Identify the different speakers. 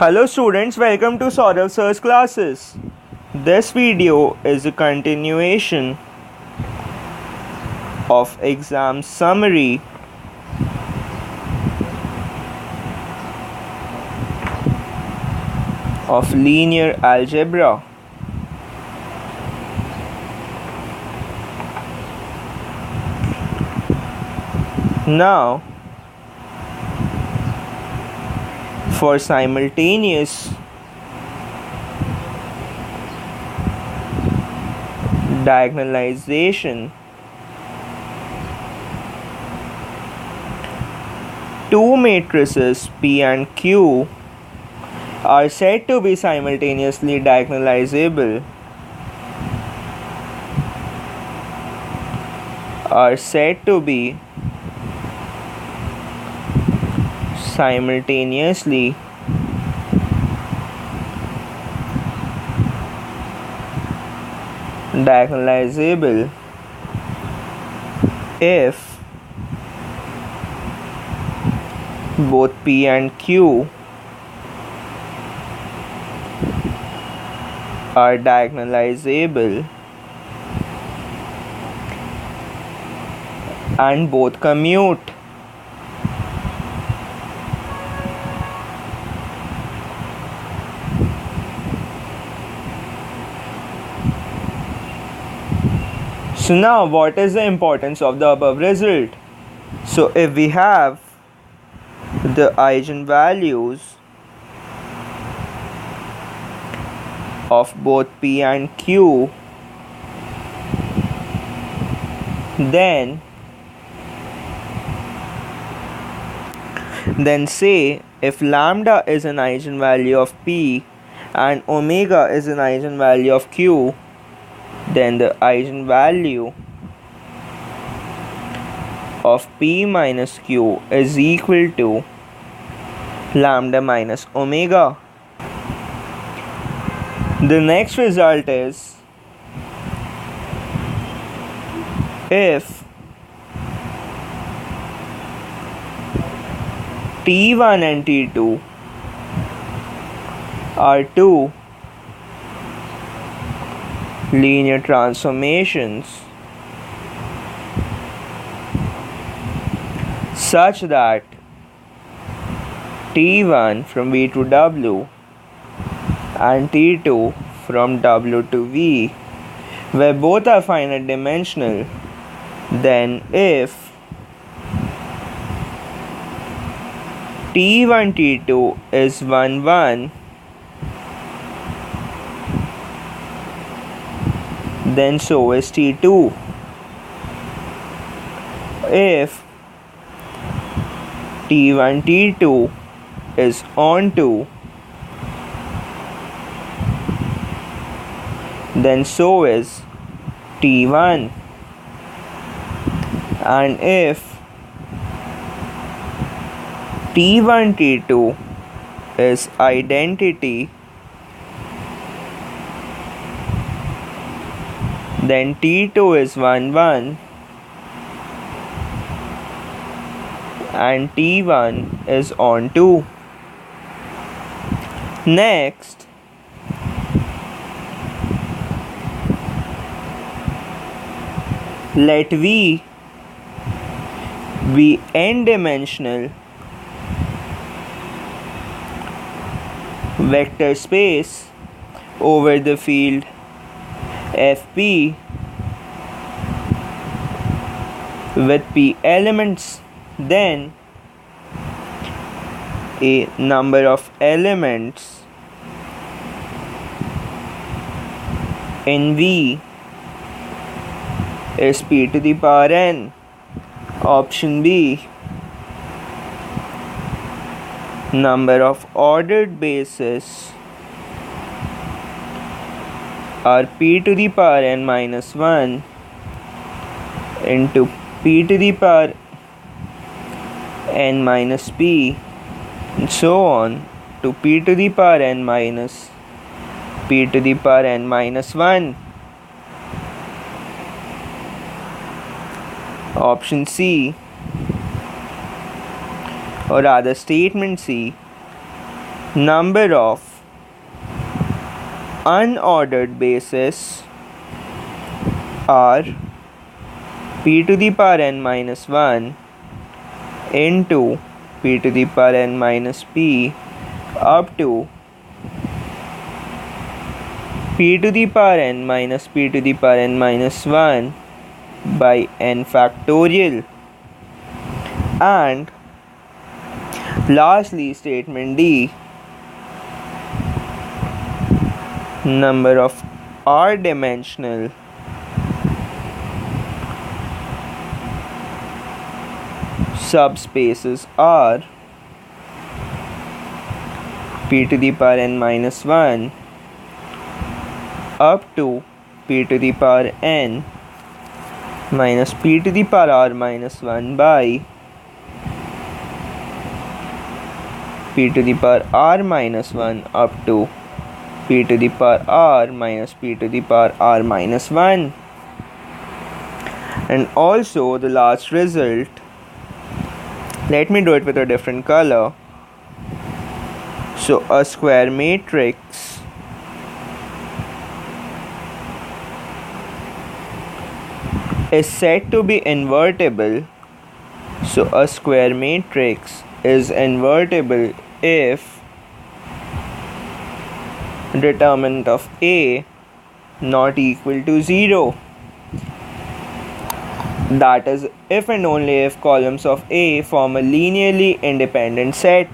Speaker 1: Hello students, welcome to Saurav Sir's classes. This video is a continuation of exam summary of linear algebra. Now, for simultaneous diagonalization, two matrices P and Q are said to be simultaneously diagonalizable. Simultaneously diagonalizable if both P and Q are diagonalizable and both commute. So now what is the importance of the above result? So if we have the eigenvalues of both P and Q, then say if lambda is an eigenvalue of P and omega is an eigenvalue of Q, then the eigenvalue of P minus Q is equal to lambda minus omega. The next result is if T1 and T2 are two linear transformations such that T1 from V to W and T2 from W to V, where both are finite dimensional, then if T1 T2 is 1 1, then so is T2. If T1 T2 is onto, then so is T1. And if T1 T2 is identity, then T2 is 1 1 and T1 is onto. Next, let V be n-dimensional vector space over the field Fp with P elements, then a number of elements in V is P to the power n. Option B. Number of ordered bases are P to the power n minus 1 into P to the power n minus P and so on to P to the power n minus P to the power n minus 1. Option C, or rather statement C, number of unordered bases are p to the power n minus 1 into p to the power n minus p up to p to the power n minus p to the power n minus 1 by n factorial. And lastly, statement D, number of r-dimensional subspaces are p to the power n minus 1 up to p to the power n minus p to the power r minus 1 by p to the power r minus 1 up to p to the power r minus p to the power r minus 1. And also the last result, let me do it with a different color. So a square matrix is said to be invertible. So a square matrix is invertible if determinant of A not equal to 0. That is, if and only if columns of A form a linearly independent set.